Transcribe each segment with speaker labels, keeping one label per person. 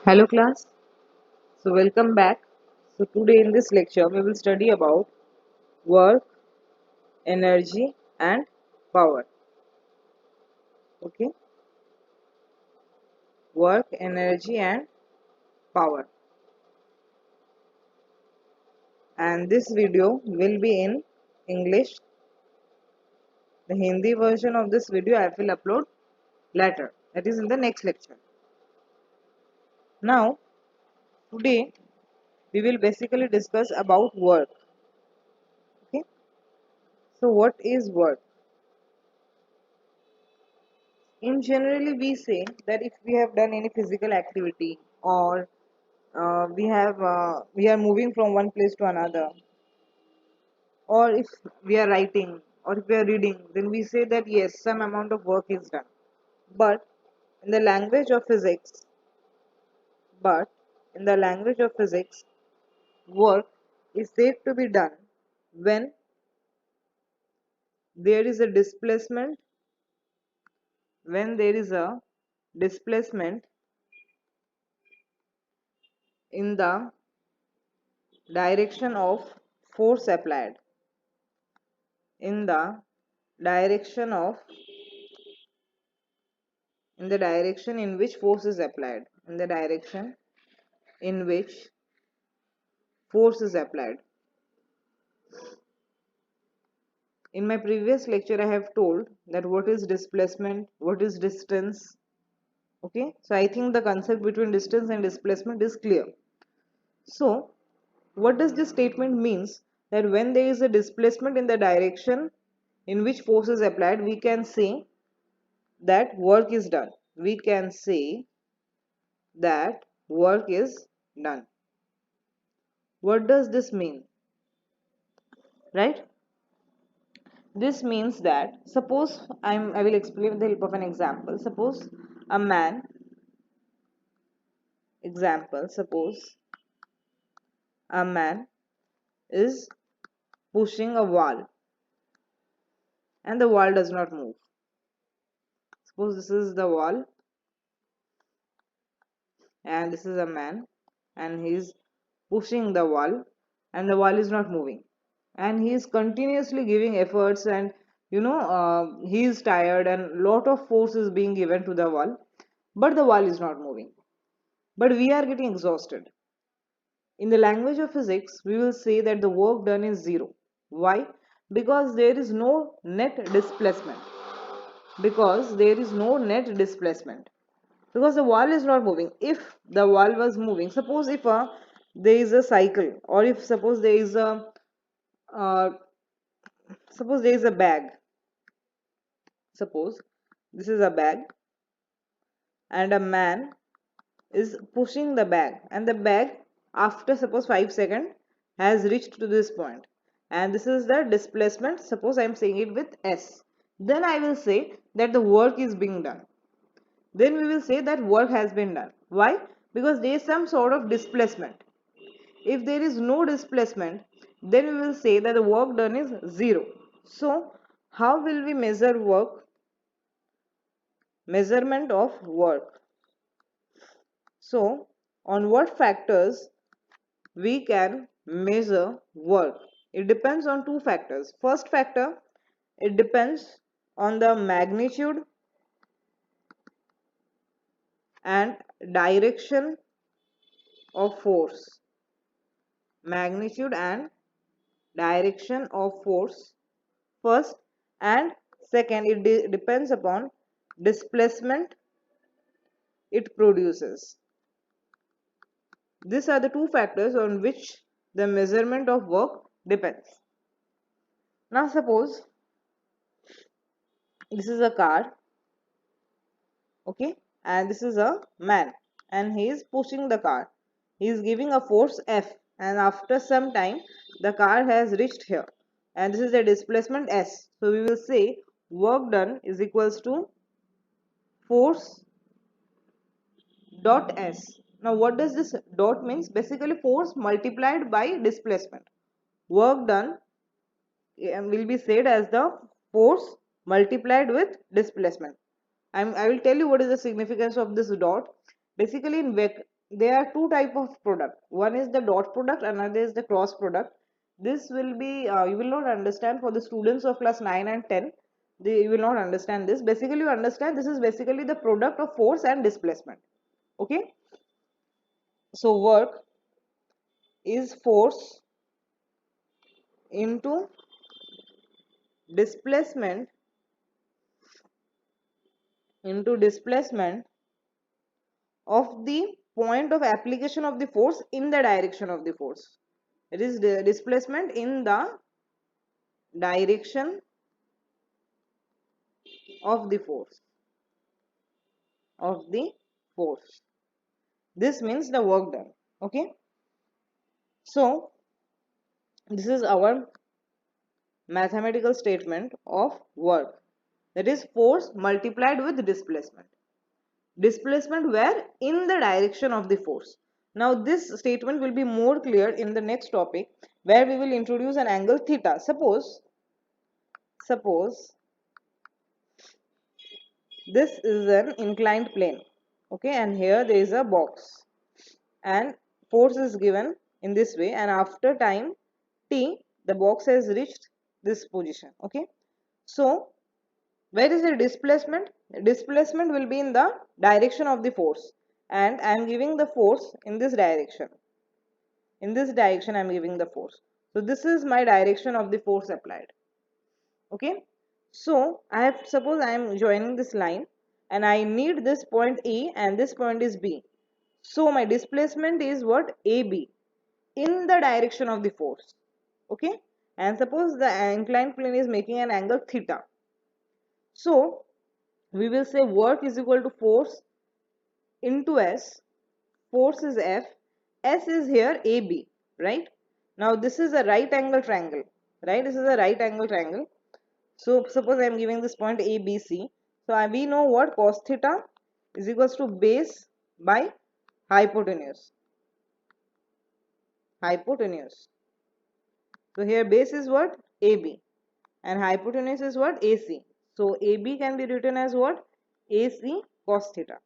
Speaker 1: Hello class, so welcome back. So today in this lecture we will study about work, energy and power. Okay, work, energy and power. And this video will be in English. The Hindi version of this video I will upload later. That is in the next lecture. Now today we will basically discuss about work. Okay, so what is work? In generally we say that if we have done any physical activity or we are moving from one place to another, or if we are writing or if we are reading, then we say that yes, some amount of work is done. But in the language of physics, but in the language of physics, work is said to be done when there is a displacement, when there is a displacement in the direction of force applied, in the direction of in the direction in which force is applied, in the direction in which force is applied. In my previous lecture I have told that what is displacement, what is distance. Okay, so I think the concept between distance and displacement is clear. So what does this statement means? That when there is a displacement in the direction in which force is applied, we can say that work is done. We can say that work is done. What does this mean? Right? This means that suppose I will explain with the help of an example. Suppose a man, suppose a man is pushing a wall and the wall does not move. Suppose this is the wall and this is a man and he is pushing the wall and the wall is not moving, and he is continuously giving efforts, and he is tired and lot of force is being given to the wall, but the wall is not moving, but we are getting exhausted. In the language of physics, we will say that the work done is zero. Why? Because there is no net displacement. Because there is no net displacement. Because the wall is not moving. If the wall was moving, suppose if there is a cycle, or if suppose there is a uh, suppose there is a bag. Suppose this is a bag, and a man is pushing the bag, and the bag after suppose 5 seconds has reached to this point, and this is the displacement. Suppose I am saying it with s, then I will say that the work is being done. Then we will say that work has been done. Why? Because there is some sort of displacement. If there is no displacement, then we will say that the work done is zero. So how will we measure work? Measurement of work. So on what factors we can measure work? It depends on two factors. First factor, it depends on the magnitude and direction of force. Magnitude and direction of force first, and second, it depends upon displacement it produces. These are the two factors on which the measurement of work depends. Now suppose this is a car, okay, and this is a man, and he is pushing the car. He is giving a force F, and after some time the car has reached here, and this is the displacement S. So we will say work done is equals to force dot S. Now what does this dot means? Basically force multiplied by displacement. Work done will be said as the force multiplied with displacement. I will tell you what is the significance of this dot. Basically in there are two type of product. One is the dot product, another is the cross product. This will be you will not understand for the students of class 9 and 10. You will not understand this. Basically you understand this is basically the product of force and displacement. Okay, so work is force into displacement of the point of application of the force in the direction of the force. It is the displacement in the direction of the force This means the work done. Okay, so this is our mathematical statement of work, that is force multiplied with displacement where in the direction of the force. Now this statement will be more clear in the next topic, where we will introduce an angle theta. Suppose this is an inclined plane, okay, and here there is a box and force is given in this way, and after time t the box has reached this position. Okay, so where is the displacement? Displacement will be in the direction of the force, and I am giving the force in this direction. In this direction I am giving the force. So this is my direction of the force applied. Okay, so I have, suppose I am joining this line and I need this point A and this point is B. So my displacement is what? AB in the direction of the force. Okay, and suppose the inclined plane is making an angle theta. So we will say work is equal to force into S. Force is F. S is here AB, right? Now this is a right angle triangle, right? This is a right angle triangle. So suppose I am giving this point ABC. So we know what cos theta is equals to base by hypotenuse. So here base is what? AB, and hypotenuse is what? AC. So AB can be written as what? AC cos theta,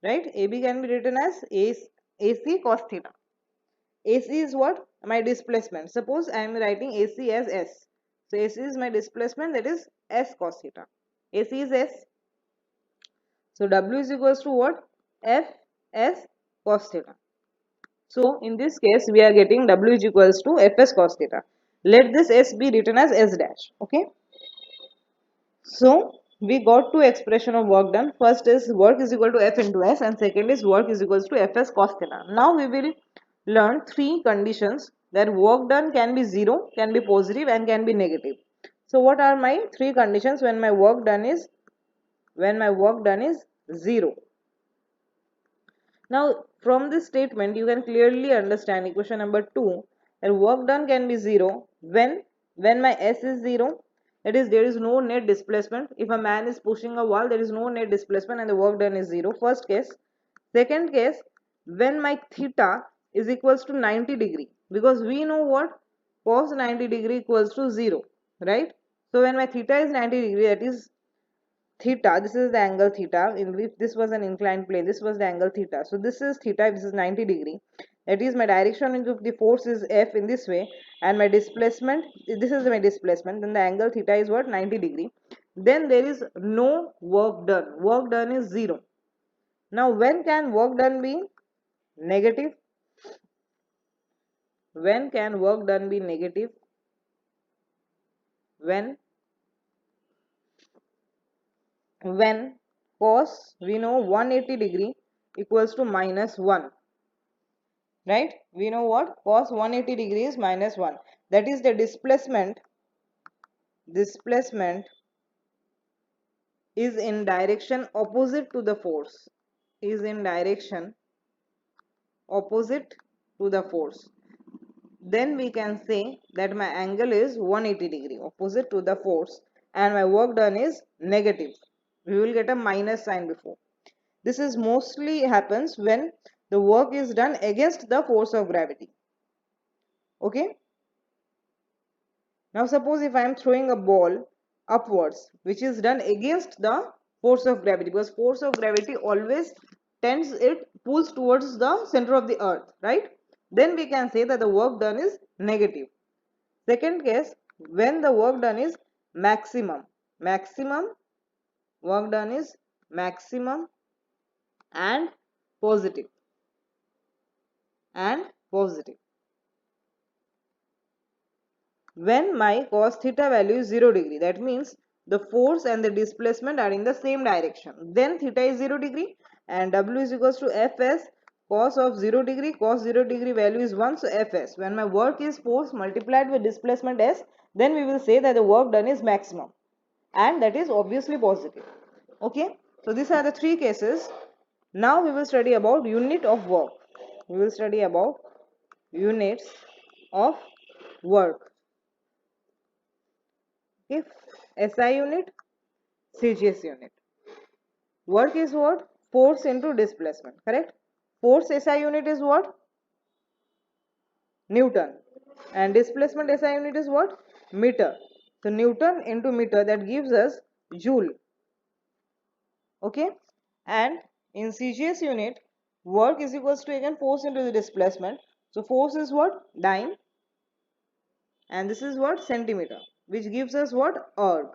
Speaker 1: right? AB can be written as AC cos theta. AC is what? My displacement. Suppose I am writing AC as S. So AC is my displacement, that is S cos theta. AC is S. So W is equals to what? F S cos theta. So in this case we are getting W is equals to Fs cos theta. Let this S be written as S dash. Okay. So we got two expression of work done. First is work is equal to F into S, and second is work is equals to Fs cos theta. Now we will learn three conditions that work done can be 0, can be positive, and can be negative. So what are my three conditions when my work done is 0? Now from this statement you can clearly understand equation number 2, that work done can be 0 when my S is 0, that is there is no net displacement. If a man is pushing a wall, there is no net displacement and the work done is 0. First case. Second case, when my theta is equals to 90 degree, because we know what? Cos 90 degree equals to 0, right? So when my theta is 90 degree, that is theta, this is the angle theta. If this was an inclined plane, this was the angle theta. So this is theta, this is 90 degree. That is my direction of the force is F in this way, and my displacement, this is my displacement, then the angle theta is what? 90 degree. Then there is no work done. Work done is 0. Now when can work done be negative? When can work done be negative? When cos, we know 180 degree equals to -1, right? We know what? Cos 180 degree is -1. That is the displacement is in direction opposite to the force. Is in direction opposite to the force. Then we can say that my angle is 180 degree opposite to the force, and my work done is negative. We will get a minus sign before. This is mostly happens when the work is done against the force of gravity. Okay. Now suppose if I am throwing a ball upwards, which is done against the force of gravity, because force of gravity always tends, it pulls towards the center of the earth, right? Then we can say that the work done is negative. Second case, when the work done is maximum. Maximum, work done is maximum and positive. And positive. When my cos theta value is 0 degree, that means the force and the displacement are in the same direction. Then theta is 0 degree and W is equals to Fs cos of 0 degree. Cos 0 degree value is 1, so Fs. When my work is force multiplied with displacement S, then we will say that the work done is maximum. And that is obviously positive. Okay, so these are the three cases. Now we will study about unit of work. We will study about units of work. If SI unit, CGS unit. Work is what? Force into displacement, correct? Force SI unit is what? Newton. And displacement SI unit is what? Meter. So Newton into meter, that gives us joule. Okay? And in CGS unit, work is equals to again force into the displacement. So force is what? Dyne. And this is what? Centimeter. Which gives us what? Erg.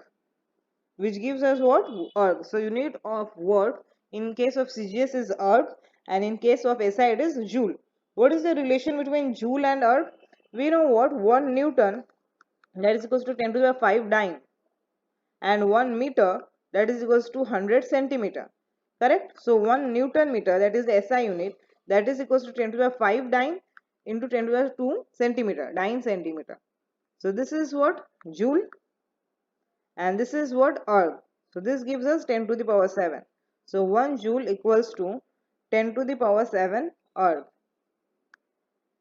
Speaker 1: Which gives us what? Erg. So unit of work in case of CGS is erg, and in case of SI it is joule. What is the relation between joule and erg? We know what? 1 Newton, that is equals to 10 to the 5 dyne, and 1 meter, that is equals to 100 centimeter. Correct? So 1 Newton meter, that is the SI unit, that is equals to 10 to the 5 dyne into 10 to the 2 centimeter, dyne centimeter. So this is what? Joule. And this is what? Erg. So this gives us 10 to the power 7. So 1 joule equals to 10 to the power 7 erg.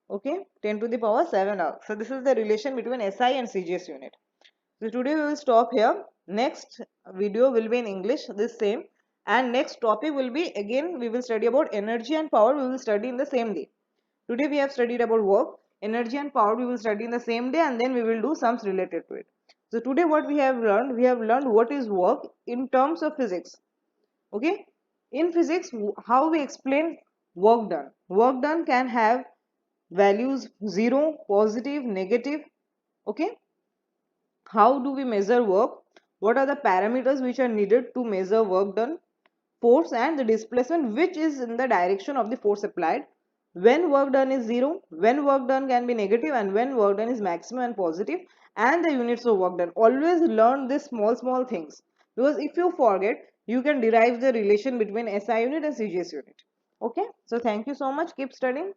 Speaker 1: Okay, 10 to the power 7 erg. So this is the relation between SI and CGS unit. So today we will stop here. Next video will be in English, this same. And next topic will be, again we will study about energy and power. We will study in the same day. Today we have studied about work, energy and power we will study in the same day, and then we will do sums related to it. So today what we have learned what is work in terms of physics. Okay, in physics how we explain work done. Work done can have values 0, positive, negative. Okay, how do we measure work? What are the parameters which are needed to measure work done? Force and the displacement which is in the direction of the force applied. When work done is 0, when work done can be negative, and when work done is maximum and positive, and the units of work done. Always learn these small things, because if you forget, you can derive the relation between SI unit and CGS unit. Okay, so thank you so much. Keep studying.